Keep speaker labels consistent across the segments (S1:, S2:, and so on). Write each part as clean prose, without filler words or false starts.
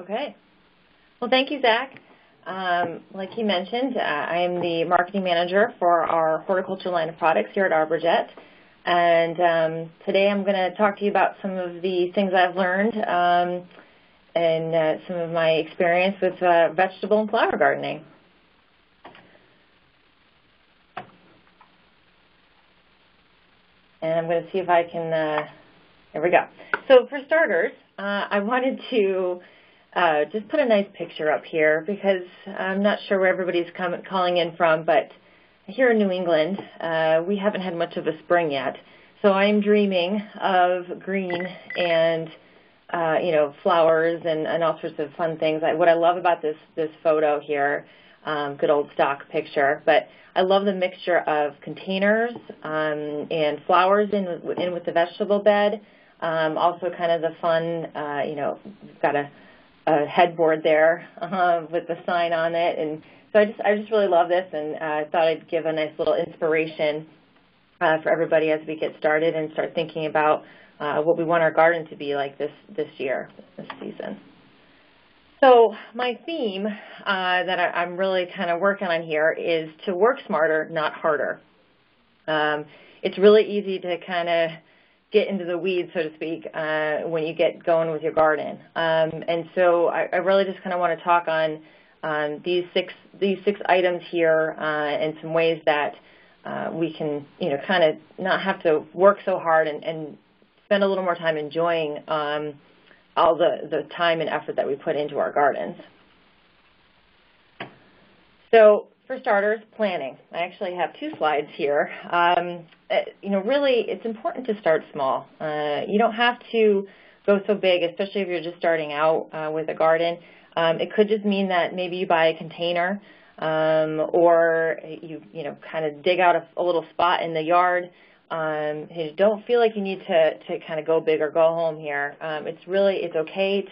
S1: Okay. Well, thank you, Zach. Like you mentioned, I am the marketing manager for our horticulture line of products here at Arborjet. And today I'm going to talk to you about some of the things I've learned and some of my experience with vegetable and flower gardening. And I'm going to see if I can, there we go. So for starters, I wanted to just put a nice picture up here because I'm not sure where everybody's calling in from, but here in New England, we haven't had much of a spring yet. So I'm dreaming of green and, flowers and all sorts of fun things. What I love about this photo here, good old stock picture, but I love the mixture of containers and flowers in with the vegetable bed. Also kind of the fun, we've got a headboard there with the sign on it. And so I just really love this, and I thought I'd give a nice little inspiration for everybody as we get started and start thinking about what we want our garden to be like this year, this season. So my theme that I'm really kind of working on here is to work smarter, not harder. It's really easy to kind of get into the weeds, so to speak, when you get going with your garden. And so I really just kind of want to talk on these six items here and some ways that we can, kind of not have to work so hard and spend a little more time enjoying all the time and effort that we put into our gardens. So for starters, planning. I actually have two slides here. Really, it's important to start small. You don't have to go so big, especially if you're just starting out with a garden. It could just mean that maybe you buy a container or you kind of dig out a little spot in the yard. You don't feel like you need to kind of go big or go home here. It's okay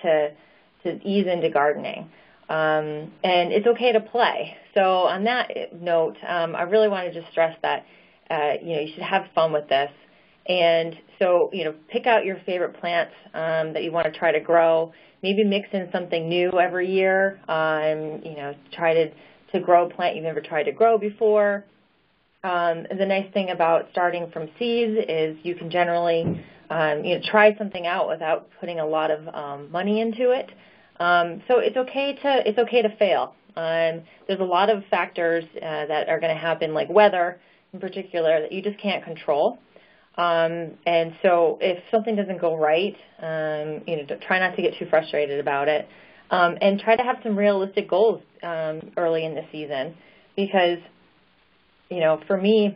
S1: to ease into gardening. And it's okay to play. So on that note, I really want to just stress that, you should have fun with this. And so, pick out your favorite plants that you want to try to grow. Maybe mix in something new every year. Try to grow a plant you've never tried to grow before. The nice thing about starting from seeds is you can generally, try something out without putting a lot of money into it. So it's okay to fail. There's a lot of factors that are going to happen, like weather in particular, that you just can't control. And so if something doesn't go right, try not to get too frustrated about it, and try to have some realistic goals early in the season, because for me,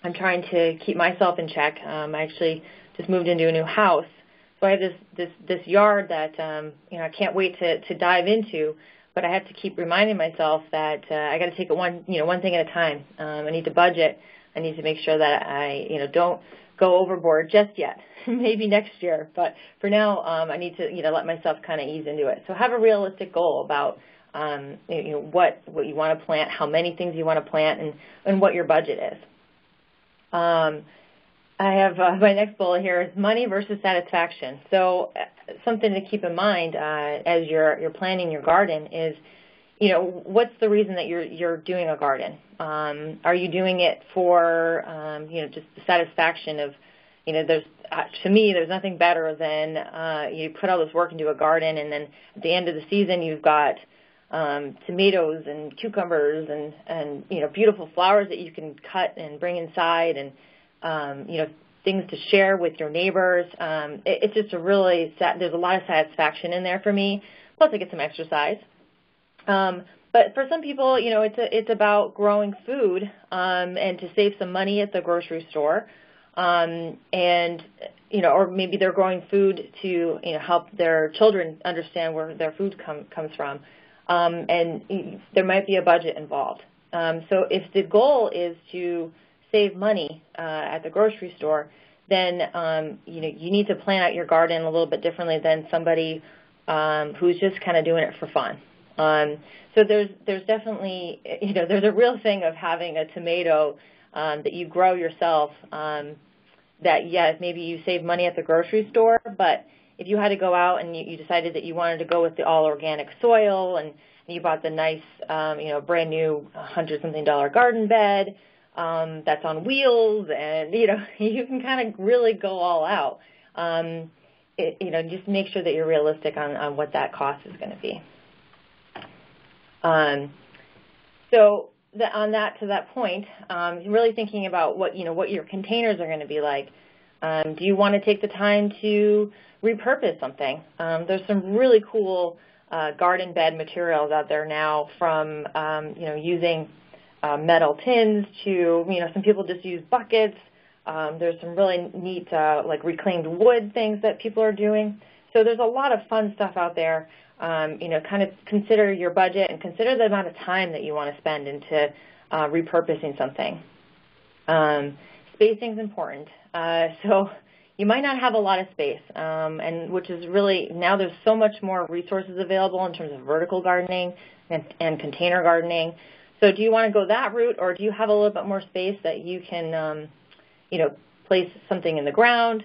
S1: I'm trying to keep myself in check. I actually just moved into a new house. So I have this yard that I can't wait to dive into, but I have to keep reminding myself that I got to take it one thing at a time. I need to budget. I need to make sure that I don't go overboard just yet. Maybe next year, but for now I need to let myself kind of ease into it. So have a realistic goal about what you want to plant, how many things you want to plant, and what your budget is. I have my next bullet here is money versus satisfaction. So something to keep in mind as you're planning your garden is, what's the reason that you're doing a garden? Are you doing it for just the satisfaction of, to me, there's nothing better than you put all this work into a garden, and then at the end of the season you've got tomatoes and cucumbers and beautiful flowers that you can cut and bring inside, and things to share with your neighbors. It's just there's a lot of satisfaction in there for me. Plus I get some exercise. But for some people, it's about growing food and to save some money at the grocery store, and or maybe they're growing food to help their children understand where their food comes from, and there might be a budget involved. So if the goal is to save money at the grocery store, then you need to plan out your garden a little bit differently than somebody who's just kind of doing it for fun. So there's definitely there's a real thing of having a tomato that you grow yourself. That yes, maybe you save money at the grocery store, but if you had to go out and you decided that you wanted to go with the all organic soil and you bought the nice, brand new $100-something garden bed that's on wheels, and you can kind of really go all out. Just make sure that you're realistic on what that cost is going to be. To that point, really thinking about what your containers are going to be like. Do you want to take the time to repurpose something? There's some really cool garden bed materials out there now, from using metal tins to some people just use buckets. There's some really neat like reclaimed wood things that people are doing. So there's a lot of fun stuff out there. Kind of consider your budget and consider the amount of time that you want to spend into repurposing something. Spacing is important. So you might not have a lot of space, and which is really, now there's so much more resources available in terms of vertical gardening and container gardening. So do you want to go that route, or do you have a little bit more space that you can, place something in the ground?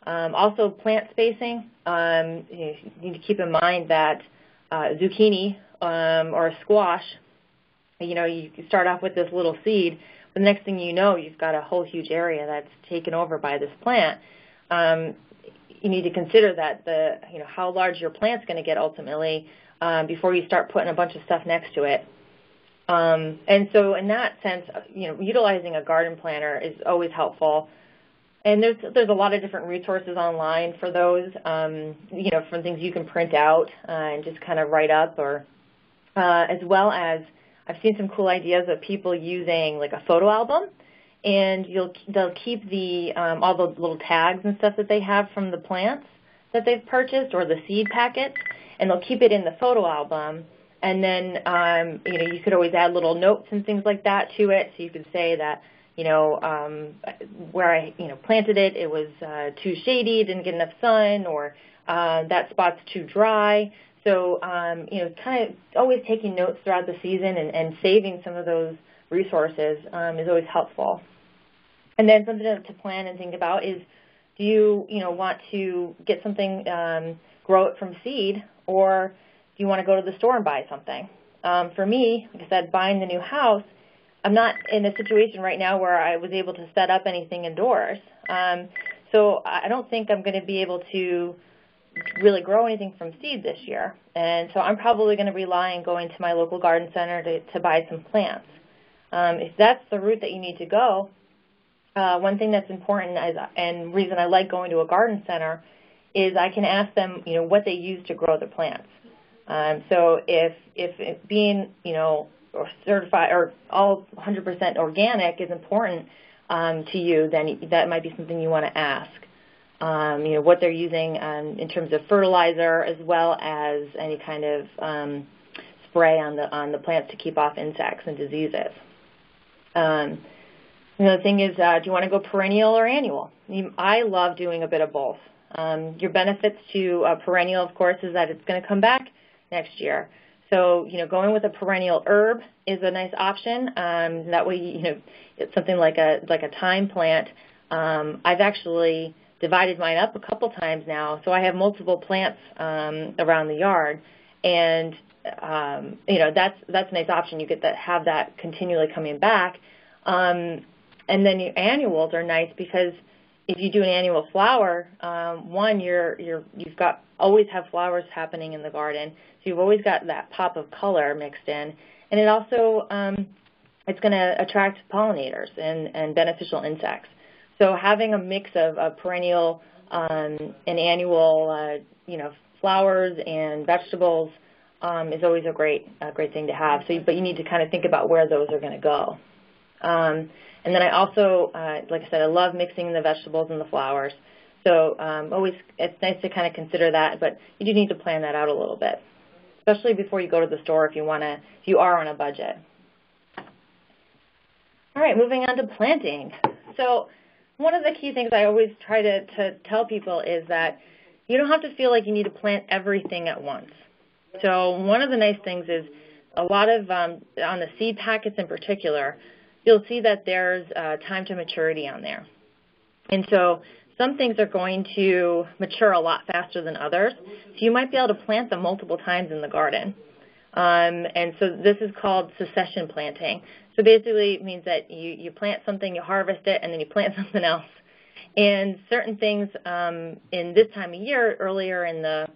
S1: Also, plant spacing. You need to keep in mind that zucchini or a squash, you start off with this little seed, but the next thing you know, you've got a whole huge area that's taken over by this plant. You need to consider that how large your plant's going to get ultimately before you start putting a bunch of stuff next to it. And so in that sense, utilizing a garden planner is always helpful. And there's a lot of different resources online for those, from things you can print out and just kind of write up, or as well as I've seen some cool ideas of people using like a photo album, and they'll keep all the little tags and stuff that they have from the plants that they've purchased, or the seed packets, and they'll keep it in the photo album. And then, you could always add little notes and things like that to it. So you could say that, where I, planted it, it was too shady, didn't get enough sun, or that spot's too dry. So, kind of always taking notes throughout the season and saving some of those resources is always helpful. And then something to plan and think about is, do you, want to get something, grow it from seed, or do you want to go to the store and buy something? For me, like I said, buying the new house, I'm not in a situation right now where I was able to set up anything indoors. So I don't think I'm going to be able to really grow anything from seed this year. And so I'm probably going to rely on going to my local garden center to buy some plants. If that's the route that you need to go, one thing that's important and reason I like going to a garden center is I can ask them, what they use to grow the plants. So if being, or certified or all 100% organic is important to you, then that might be something you want to ask. What they're using in terms of fertilizer, as well as any kind of spray on the plants to keep off insects and diseases. The thing is, do you want to go perennial or annual? I love doing a bit of both. Your benefits to perennial, of course, is that it's going to come back next year. So, going with a perennial herb is a nice option. That way, it's something like a thyme plant. I've actually divided mine up a couple times now, so I have multiple plants around the yard, and that's a nice option. You get to have that continually coming back, and then your annuals are nice because if you do an annual flower, one, you've got always have flowers happening in the garden, so you've always got that pop of color mixed in, and it also it's going to attract pollinators and beneficial insects. So having a mix of perennial and annual, flowers and vegetables is always a great thing to have. So, but you need to kind of think about where those are going to go. And then I also, like I said, I love mixing the vegetables and the flowers. So always, it's nice to kind of consider that, but you do need to plan that out a little bit, especially before you go to the store if you are on a budget. All right, moving on to planting. So one of the key things I always try to tell people is that you don't have to feel like you need to plant everything at once. So one of the nice things is a lot of, on the seed packets in particular, you'll see that there's time to maturity on there. And so some things are going to mature a lot faster than others. So you might be able to plant them multiple times in the garden. And so this is called succession planting. So basically it means that you plant something, you harvest it, and then you plant something else. And certain things in this time of year, earlier in the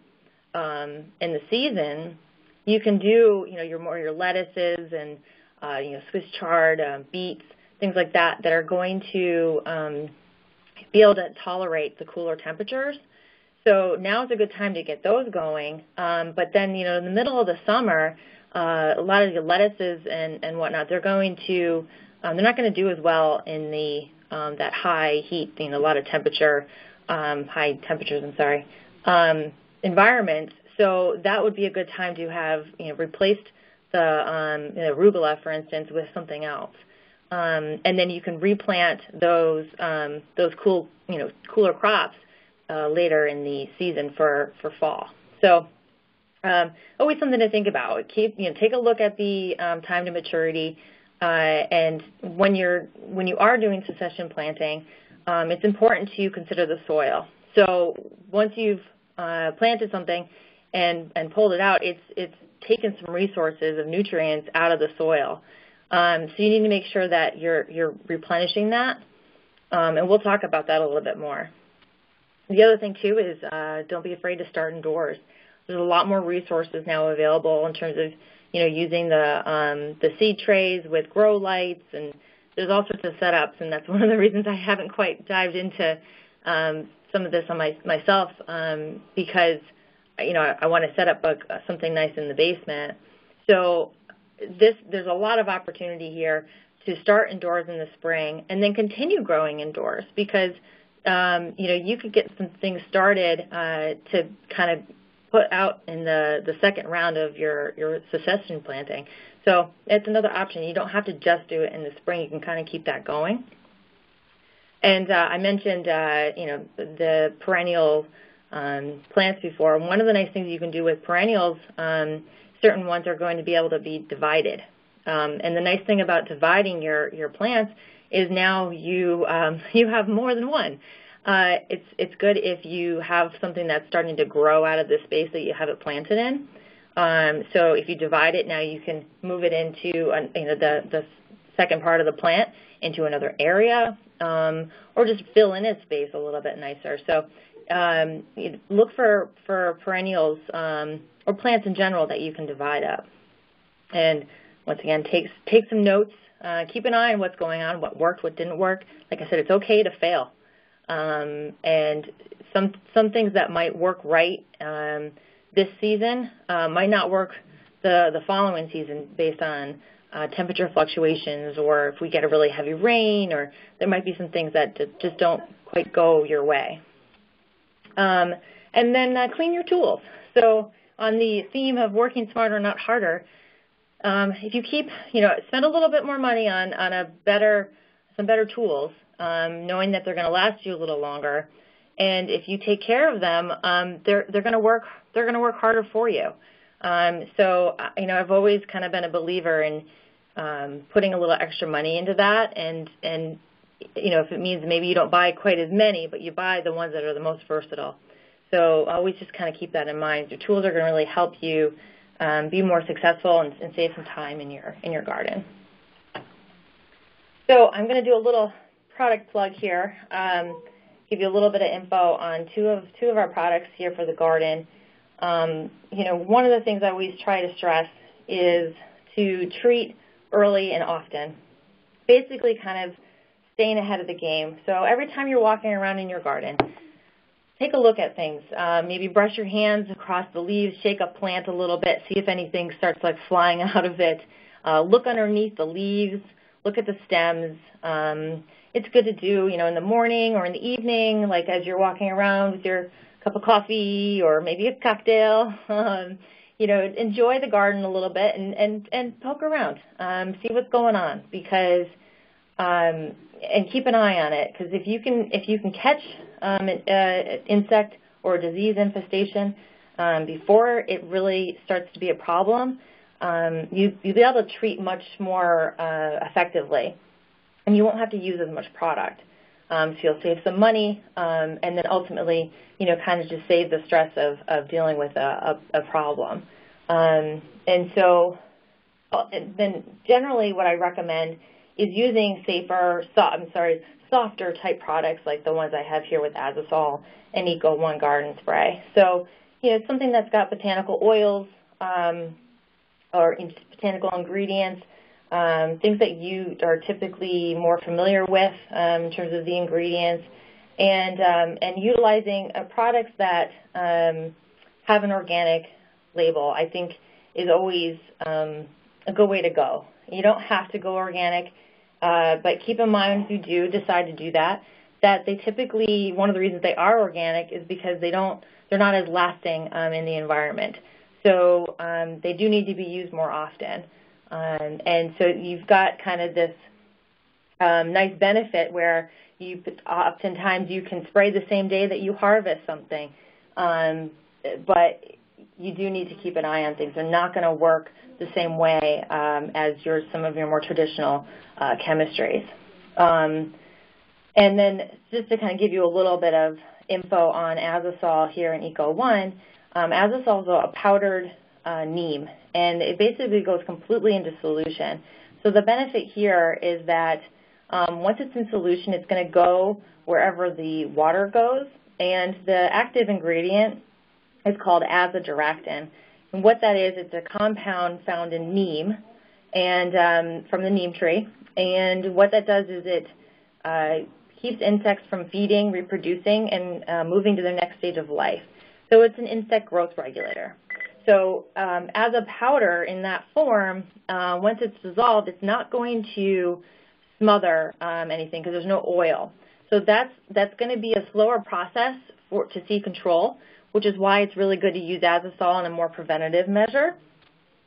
S1: season, you can do your lettuces and Swiss chard, beets, things like that are going to be able to tolerate the cooler temperatures. So now is a good time to get those going. But then in the middle of the summer, a lot of the lettuces and whatnot, they're not going to do as well in the that high heat, a lot of temperature, high temperatures, environments. So that would be a good time to have replaced the arugula, for instance, with something else. And then you can replant those cooler crops later in the season for fall. So always something to think about. Take a look at the time to maturity, and when you are doing succession planting, it's important to consider the soil. So once you've planted something and pulled it out, it's taken some resources of nutrients out of the soil. So you need to make sure that you're replenishing that, and we'll talk about that a little bit more. The other thing too is don't be afraid to start indoors. There's a lot more resources now available in terms of using the seed trays with grow lights, and there's all sorts of setups, and that's one of the reasons I haven't quite dived into some of this on myself, because I want to set up something nice in the basement. So there's a lot of opportunity here to start indoors in the spring and then continue growing indoors, because you could get some things started to kind of put out in the second round of your succession planting. So it's another option. You don't have to just do it in the spring. You can kind of keep that going. And I mentioned the perennial plants before. One of the nice things you can do with perennials, certain ones are going to be able to be divided. And the nice thing about dividing your plants is now you have more than one. It's good if you have something that's starting to grow out of the space that you have it planted in. So if you divide it, now you can move it into the second part of the plant into another area, or just fill in its space a little bit nicer. So look for perennials or plants in general that you can divide up. And once again, take some notes. Keep an eye on what's going on, what worked, what didn't work. Like I said, it's okay to fail. And some things that might work right this season might not work the following season based on temperature fluctuations, or if we get a really heavy rain, or there might be some things that just don't quite go your way. And then clean your tools. So on the theme of working smarter, not harder, if you spend a little bit more money on some better tools, knowing that they're going to last you a little longer, and if you take care of them, they're going to work harder for you. So I've always kind of been a believer in putting a little extra money into that, and if it means maybe you don't buy quite as many, but you buy the ones that are the most versatile. So always just kind of keep that in mind. Your tools are going to really help you be more successful and save some time in your garden. So I'm going to do a little product plug here. Give you a little bit of info on two of our products here for the garden. One of the things I always try to stress is to treat early and often. Basically, kind of staying ahead of the game. So every time you're walking around in your garden, take a look at things. Maybe brush your hands across the leaves, shake a plant a little bit, see if anything starts like flying out of it. Look underneath the leaves, look at the stems. It's good to do, in the morning or in the evening, like as you're walking around with your cup of coffee or maybe a cocktail. Enjoy the garden a little bit and poke around, see what's going on, because and keep an eye on it, because if you can catch an insect or a disease infestation before it really starts to be a problem, you'll be able to treat much more effectively, and you won't have to use as much product. so you'll save some money, and then ultimately, kind of just save the stress of dealing with a problem. And then generally what I recommend is using softer type products like the ones I have here with Azosol and Eco One Garden Spray. So, something that's got botanical oils or botanical ingredients, things that you are typically more familiar with in terms of the ingredients, and utilizing products that have an organic label, I think, is always a good way to go. You don't have to go organic, but keep in mind if you do decide to do that they typically, one of the reasons they are organic is because they're not as lasting in the environment. So they do need to be used more often. And so you've got kind of this nice benefit where oftentimes you can spray the same day that you harvest something, but you do need to keep an eye on things. They're not going to work the same way as some of your more traditional chemistries. And then just to kind of give you a little bit of info on Azosol here in Eco One, Azosol is a powdered neem, and it basically goes completely into solution. So the benefit here is that once it's in solution, it's going to go wherever the water goes, and the active ingredient is called azadirachtin. And what that is, it's a compound found in neem and from the neem tree. And what that does is it keeps insects from feeding, reproducing, and moving to their next stage of life. So it's an insect growth regulator. So as a powder in that form, once it's dissolved, it's not going to smother anything because there's no oil. So that's going to be a slower process to see control, which is why it's really good to use Azosol in a more preventative measure.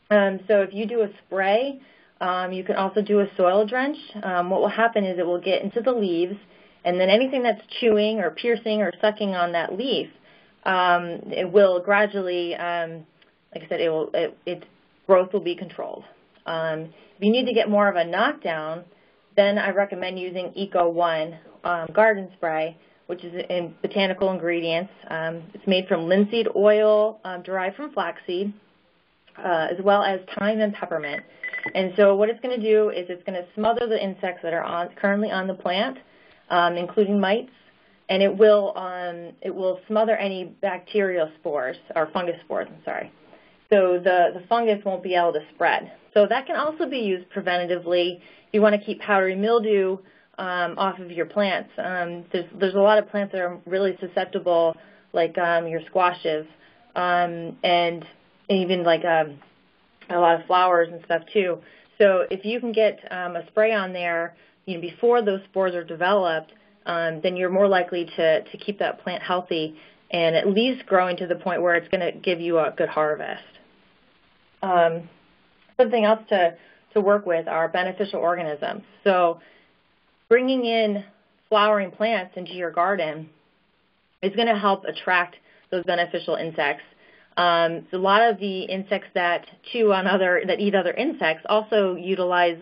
S1: So if you do a spray, you can also do a soil drench. What will happen is it will get into the leaves, and then anything that's chewing or piercing or sucking on that leaf, it will gradually, like I said, its growth will be controlled. If you need to get more of a knockdown, then I recommend using Eco One Garden Spray, which is in botanical ingredients. It's made from linseed oil derived from flaxseed, as well as thyme and peppermint. And so what it's going to do is it's going to smother the insects that are currently on the plant, including mites, and it will smother any bacterial spores, or fungus spores, I'm sorry. So the fungus won't be able to spread. So that can also be used preventatively if you want to keep powdery mildew off of your plants. There's a lot of plants that are really susceptible, like your squashes, and even like a lot of flowers and stuff too. So if you can get a spray on there before those spores are developed, then you're more likely to keep that plant healthy and at least growing to the point where it's going to give you a good harvest. Something else to work with are beneficial organisms. So bringing in flowering plants into your garden is going to help attract those beneficial insects. So a lot of the insects that eat other insects also utilize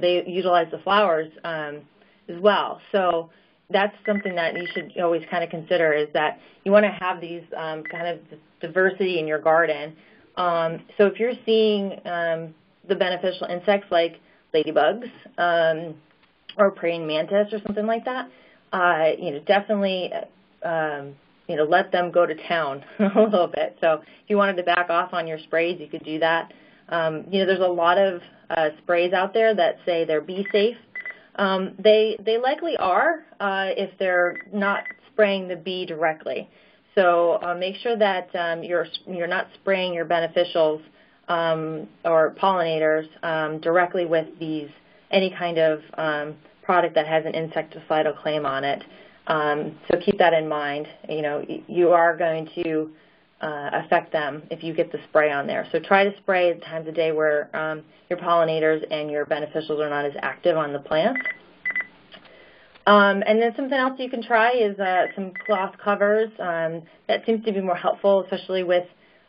S1: they utilize the flowers as well. So that's something that you should always kind of consider, is that you want to have these kind of diversity in your garden. So if you're seeing the beneficial insects like ladybugs or praying mantis or something like that, definitely let them go to town a little bit. So if you wanted to back off on your sprays, you could do that. There's a lot of sprays out there that say they're bee safe. They likely are if they're not spraying the bee directly. So make sure that you're not spraying your beneficials or pollinators directly with any kind of product that has an insecticidal claim on it. So keep that in mind. You are going to affect them if you get the spray on there. So try to spray at times of day where your pollinators and your beneficials are not as active on the plant. And then something else you can try is some cloth covers. That seems to be more helpful, especially with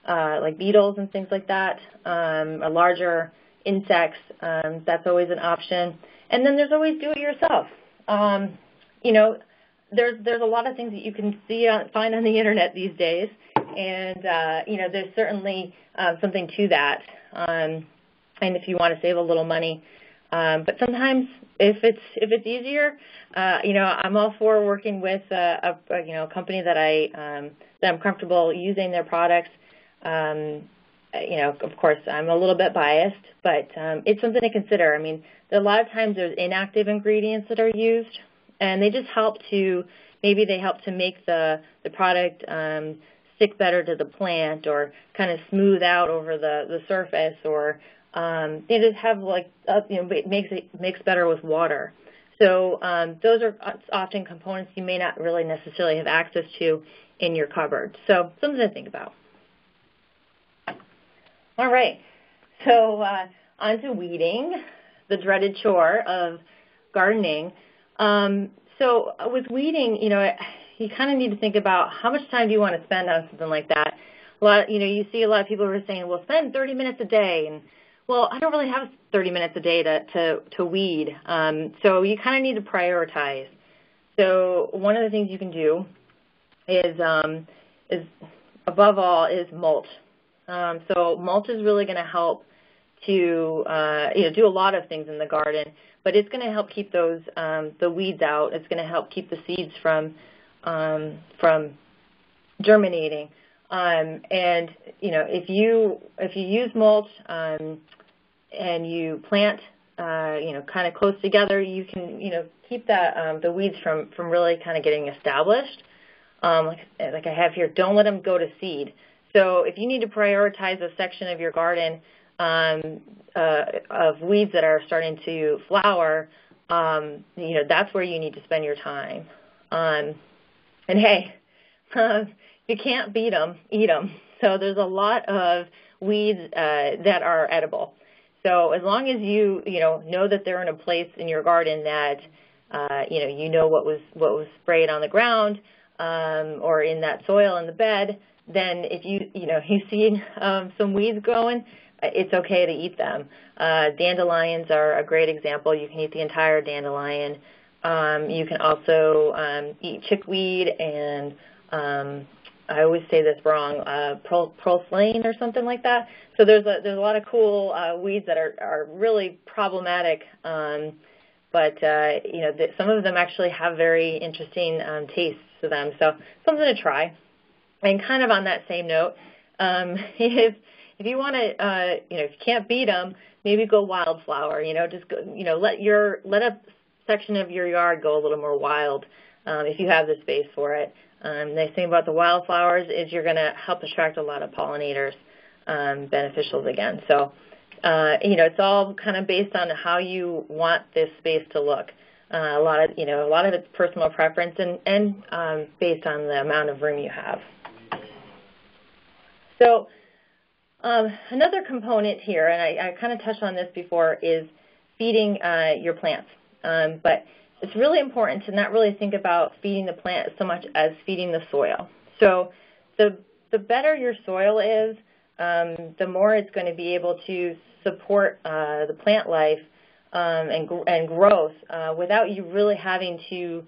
S1: like beetles and things like that. A larger insects, that's always an option. And then there's always do-it-yourself. You know, there's a lot of things that you can find on the internet these days, and you know, there's certainly something to that. And if you want to save a little money, but sometimes if it's easier, you know, I'm all for working with a company that I'm comfortable using their products. You know, of course, I'm a little bit biased, but it's something to consider. I mean, a lot of times there's inactive ingredients that are used, and they just help to, maybe they help to make the product stick better to the plant, or kind of smooth out over the surface, or they just have like, you know, it makes better with water. So those are often components you may not really necessarily have access to in your cupboard. So something to think about. All right, so on to weeding, the dreaded chore of gardening. So with weeding, you know, you kind of need to think about how much time do you want to spend on something like that. You know, you see a lot of people who are saying, well, spend 30 minutes a day. And, well, I don't really have 30 minutes a day to weed. So you kind of need to prioritize. So one of the things you can do is above all, is mulch. So mulch is really going to help to you know, do a lot of things in the garden, but it's going to help keep those the weeds out. It's going to help keep the seeds from germinating. And you know, if you use mulch and you plant you know, kind of close together, you can, you know, keep that the weeds from really kind of getting established. Like I have here, don't let them go to seed. So if you need to prioritize a section of your garden of weeds that are starting to flower, you know, that's where you need to spend your time. And hey, you can't beat them, eat them. So there's a lot of weeds that are edible. So as long as you know that they're in a place in your garden that you know what was sprayed on the ground or in that soil in the bed, then if you see some weeds growing, it's okay to eat them. Dandelions are a great example. You can eat the entire dandelion. You can also eat chickweed and I always say this wrong, purslane or something like that. So there's a lot of cool weeds that are really problematic, but you know, some of them actually have very interesting tastes to them. So something to try. And kind of on that same note, if you want to, you know, if you can't beat them, maybe go wildflower. You know, just go, you know, let a section of your yard go a little more wild if you have the space for it. The nice thing about the wildflowers is you're going to help attract a lot of pollinators, beneficials again. So, you know, it's all kind of based on how you want this space to look. A lot of it's personal preference and based on the amount of room you have. So another component here, and I kind of touched on this before, is feeding your plants. But it's really important to not really think about feeding the plant so much as feeding the soil. So the better your soil is, the more it's going to be able to support the plant life and growth without you really having to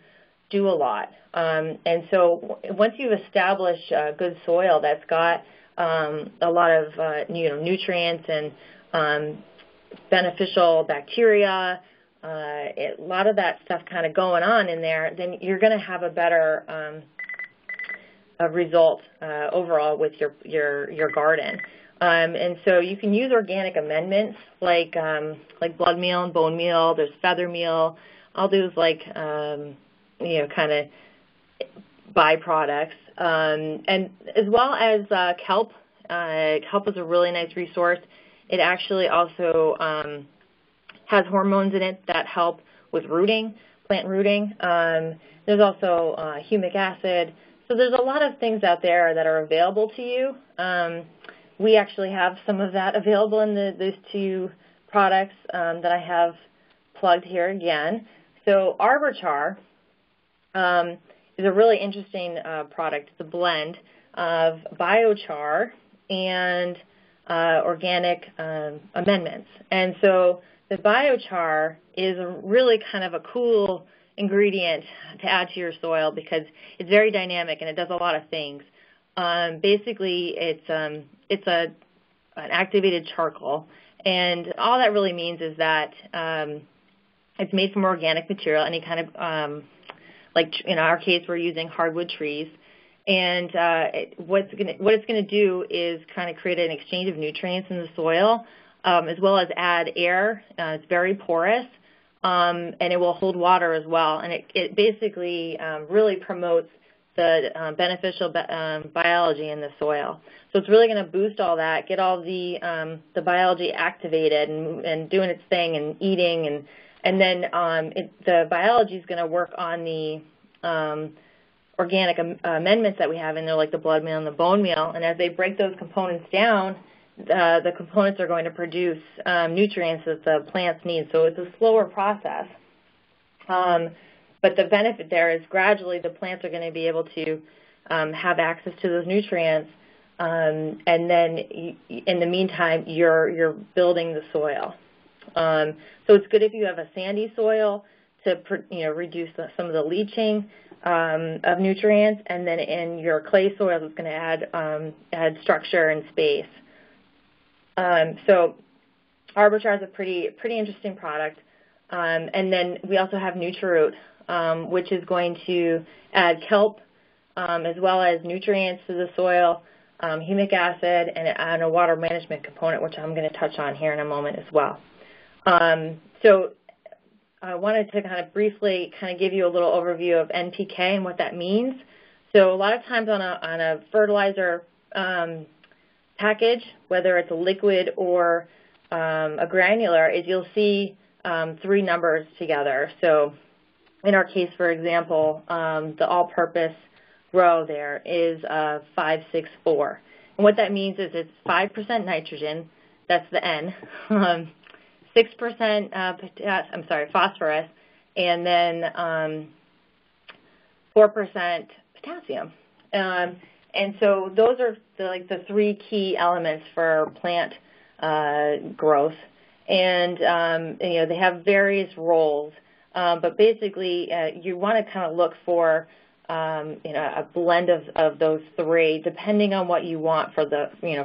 S1: do a lot. And so once you've established good soil that's got a lot of nutrients and beneficial bacteria, a lot of that stuff kind of going on in there, then you're going to have a better result overall with your garden. And so you can use organic amendments like blood meal and bone meal. There's feather meal. All those like kind of byproducts, and as well as kelp. Kelp is a really nice resource. It actually also has hormones in it that help with rooting, plant rooting. There's also humic acid. So there's a lot of things out there that are available to you. We actually have some of that available in those two products that I have plugged here again. So Arborjet is a really interesting product. It's a blend of biochar and organic amendments. And so the biochar is really kind of a cool ingredient to add to your soil because it's very dynamic and it does a lot of things. Basically, it's an activated charcoal, and all that really means is that it's made from organic material, any kind of, like in our case, we're using hardwood trees. And what it's going to do is kind of create an exchange of nutrients in the soil, as well as add air. It's very porous, and it will hold water as well. And it basically really promotes the beneficial biology in the soil. So it's really going to boost all that, get all the biology activated and doing its thing and eating, and then the biology is going to work on the organic amendments that we have in there, like the blood meal and the bone meal. And as they break those components down, the components are going to produce nutrients that the plants need. So it's a slower process. But the benefit there is gradually the plants are going to be able to have access to those nutrients. And then in the meantime, you're building the soil. So it's good if you have a sandy soil to reduce some of the leaching of nutrients, and then in your clay soil, it's going to add structure and space. So Arborjet is a pretty interesting product. And then we also have Nutriroot, which is going to add kelp as well as nutrients to the soil, humic acid, and a water management component, which I'm going to touch on here in a moment as well. So I wanted to kind of briefly give you a little overview of NPK and what that means. So a lot of times on a fertilizer package, whether it's a liquid or a granular, you'll see 3 numbers together. So in our case, for example, the all-purpose row there is 564. And what that means is it's 5% nitrogen, that's the N, 6% phosphorus, and then 4% potassium. And so those are the 3 key elements for plant growth. And they have various roles, but basically you want to kind of look for a blend of those 3, depending on what you want for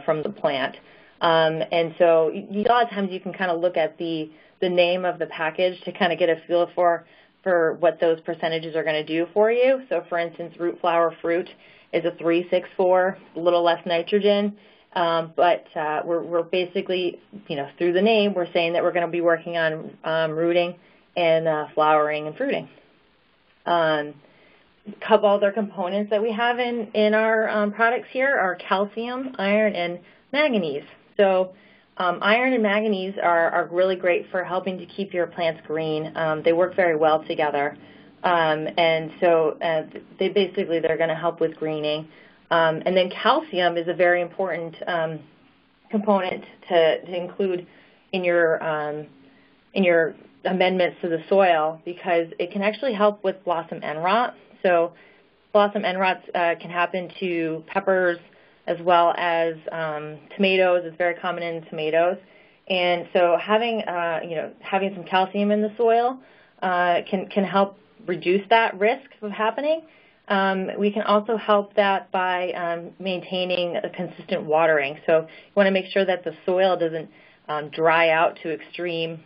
S1: from the plant. And so a lot of times you can kind of look at the name of the package to kind of get a feel for what those percentages are going to do for you. So for instance, root flower fruit is a 364, a little less nitrogen. But we're basically, through the name, we're saying that we're going to be working on rooting and flowering and fruiting. A couple other components that we have in our products here are calcium, iron, and manganese. So iron and manganese are really great for helping to keep your plants green. They work very well together. And so they're going to help with greening. And then calcium is a very important component to include in your amendments to the soil, because it can actually help with blossom end rot. So blossom end rots can happen to peppers as well as tomatoes. It's very common in tomatoes. And so having some calcium in the soil can help reduce that risk of happening. We can also help that by maintaining a consistent watering. So you want to make sure that the soil doesn't dry out to extreme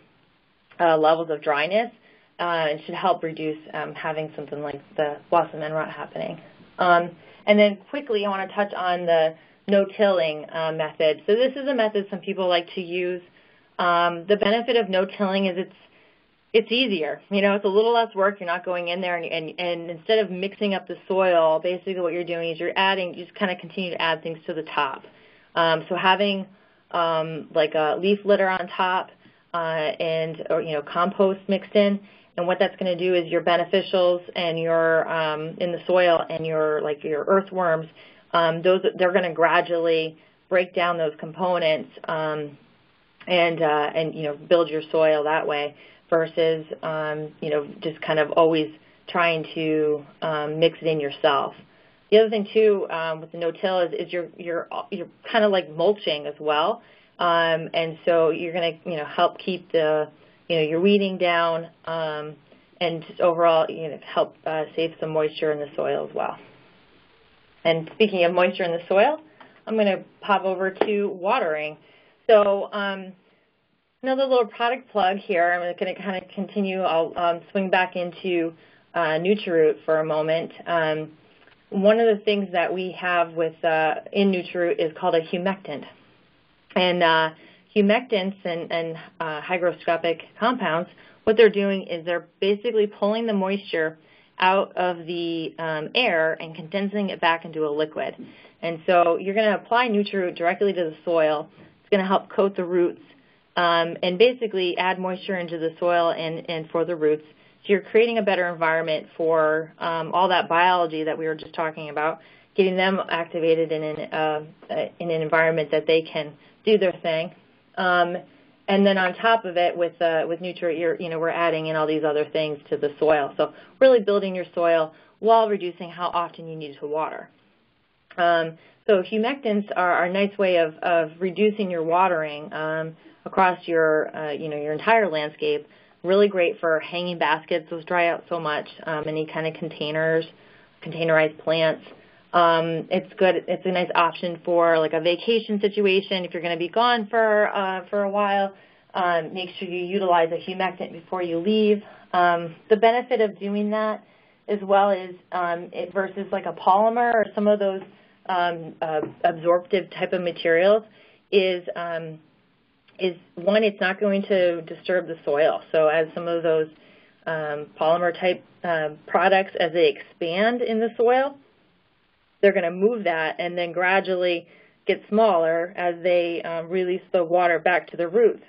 S1: levels of dryness. It should help reduce having something like the blossom end rot happening. And then quickly, I want to touch on the no-tilling method. So this is a method some people like to use. The benefit of no-tilling is it's easier. It's a little less work. You're not going in there and instead of mixing up the soil, basically what you're doing is you just kind of continue to add things to the top. So having like a leaf litter on top or compost mixed in, and what that's going to do is your beneficials and your in the soil and your earthworms, they're going to gradually break down those components and build your soil that way. Versus, just kind of always trying to mix it in yourself. The other thing too with the no-till is you're kind of like mulching as well, and so you're going to help keep the your weeding down, and just overall help save some moisture in the soil as well. And speaking of moisture in the soil, I'm going to pop over to watering. So another little product plug here. I'm going to kind of continue. I'll swing back into NutriRoot for a moment. One of the things that we have with in NutriRoot is called a humectant. And humectants and hygroscopic compounds, what they're doing is they're basically pulling the moisture out of the air and condensing it back into a liquid. And so you're going to apply NutriRoot directly to the soil. It's going to help coat the roots and basically add moisture into the soil and for the roots. So you're creating a better environment for all that biology that we were just talking about, getting them activated in an environment that they can do their thing. And then on top of it, with NutriRoot, we're adding in all these other things to the soil. So really building your soil while reducing how often you need to water. So humectants are a nice way of reducing your watering across your your entire landscape. Really great for hanging baskets; those dry out so much. Any kind of containerized plants. It's good. It's a nice option for like a vacation situation. If you're going to be gone for a while, make sure you utilize a humectant before you leave. The benefit of doing that as well is it versus like a polymer or some of those absorptive type of materials is one, it's not going to disturb the soil. So as some of those polymer type products, as they expand in the soil, they're going to move that and then gradually get smaller as they release the water back to the roots.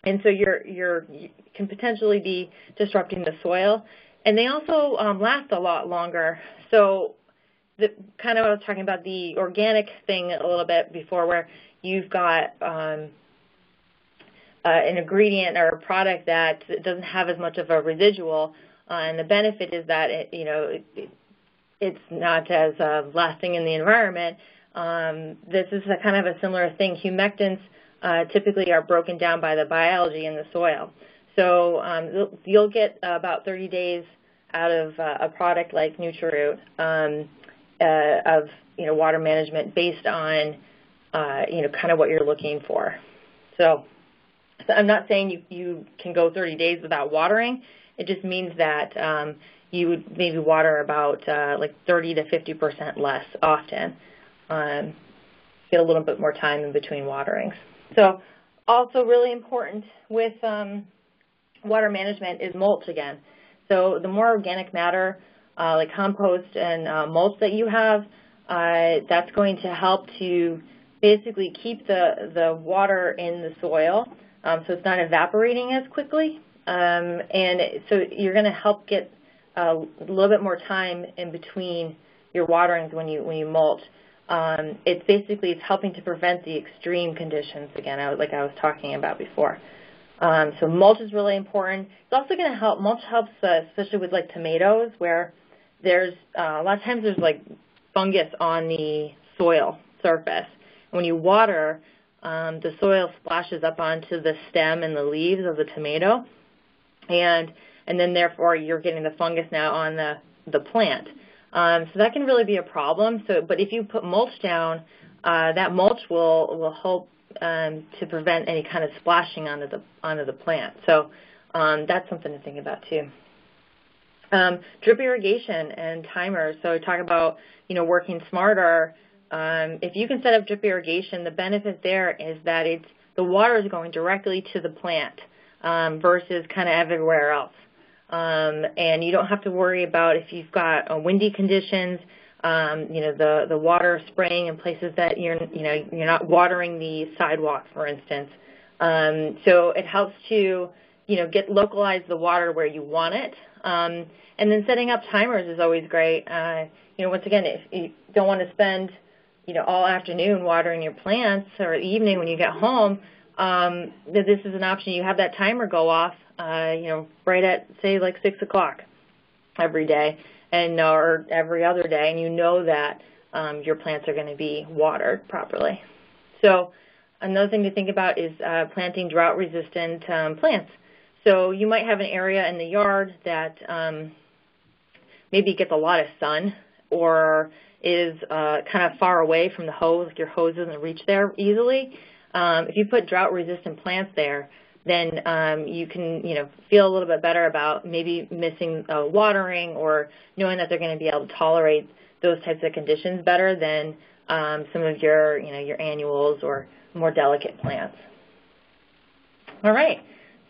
S1: And so you can potentially be disrupting the soil. And they also last a lot longer. So I was talking about the organic thing a little bit before, where you've got an ingredient or a product that doesn't have as much of a residual, and the benefit is that it's not as lasting in the environment. This is a kind of a similar thing. Humectants typically are broken down by the biology in the soil. So you'll get about 30 days out of a product like NutriRoot of water management based on kind of what you're looking for. So I'm not saying you can go 30 days without watering. It just means that you would maybe water about like 30 to 50% less often. Get a little bit more time in between waterings. So also really important with water management is mulch again. So the more organic matter, like compost and mulch that you have, that's going to help to basically keep the water in the soil so it's not evaporating as quickly. And so you're going to help get a little bit more time in between your waterings when you mulch. It's helping to prevent the extreme conditions again, like I was talking about before. So mulch is really important. It's also going to help. Mulch helps, especially with like tomatoes, where there's a lot of times there's like fungus on the soil surface. When you water, the soil splashes up onto the stem and the leaves of the tomato, and then therefore you're getting the fungus now on the plant. So that can really be a problem. But if you put mulch down, that mulch will help to prevent any kind of splashing onto the plant. So that's something to think about too. Drip irrigation and timers. So we talk about working smarter. If you can set up drip irrigation, the benefit there is that the water is going directly to the plant versus kind of everywhere else. And you don't have to worry about if you've got windy conditions, the water spraying in places that you're not watering the sidewalk, for instance. So it helps to, localize the water where you want it. And then setting up timers is always great. Once again, if you don't want to spend, all afternoon watering your plants or evening when you get home, this is an option. You have that timer go off, right at, say, like 6 o'clock every day. or every other day, and you know that your plants are going to be watered properly. So another thing to think about is planting drought-resistant plants. So you might have an area in the yard that maybe gets a lot of sun or is kind of far away from the hose, like your hose doesn't reach there easily. If you put drought-resistant plants there, then you can, feel a little bit better about maybe missing watering or knowing that they're going to be able to tolerate those types of conditions better than some of your, your annuals or more delicate plants. All right.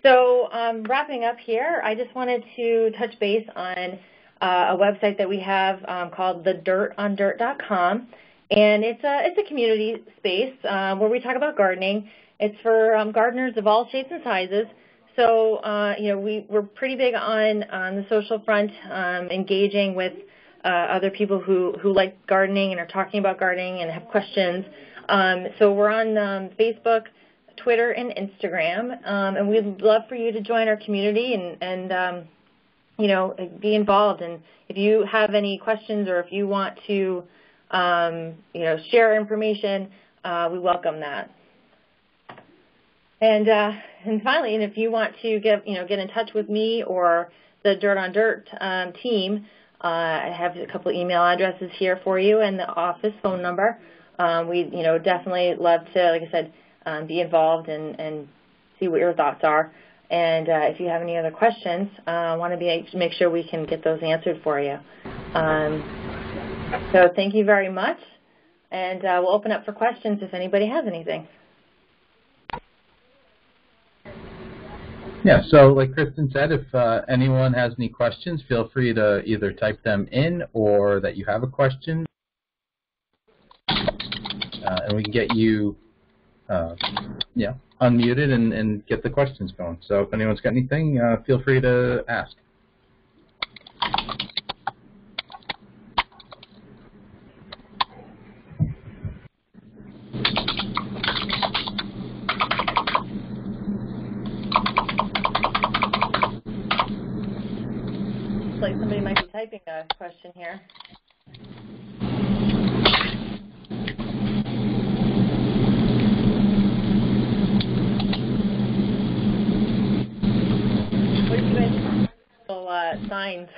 S1: So wrapping up here, I just wanted to touch base on a website that we have called thedirtondirt.com, and it's a community space where we talk about gardening. It's for gardeners of all shapes and sizes. So we're pretty big on the social front, engaging with other people who like gardening and are talking about gardening and have questions. So we're on Facebook, Twitter, and Instagram, and we'd love for you to join our community and be involved. And if you have any questions or if you want to, share information, we welcome that. And finally, and if you want to get in touch with me or the Dirt on Dirt team, I have a couple email addresses here for you and the office phone number. We definitely love to, like I said, be involved and see what your thoughts are. And if you have any other questions, I want to make sure we can get those answered for you. So thank you very much, and we'll open up for questions if anybody has anything.
S2: Yeah, so like Kristen said, if anyone has any questions, feel free to either type them in or that you have a question, and we can get you unmuted and get the questions going. So if anyone's got anything, feel free to ask.
S1: Looks like somebody might be typing a question here. What do you guys signs?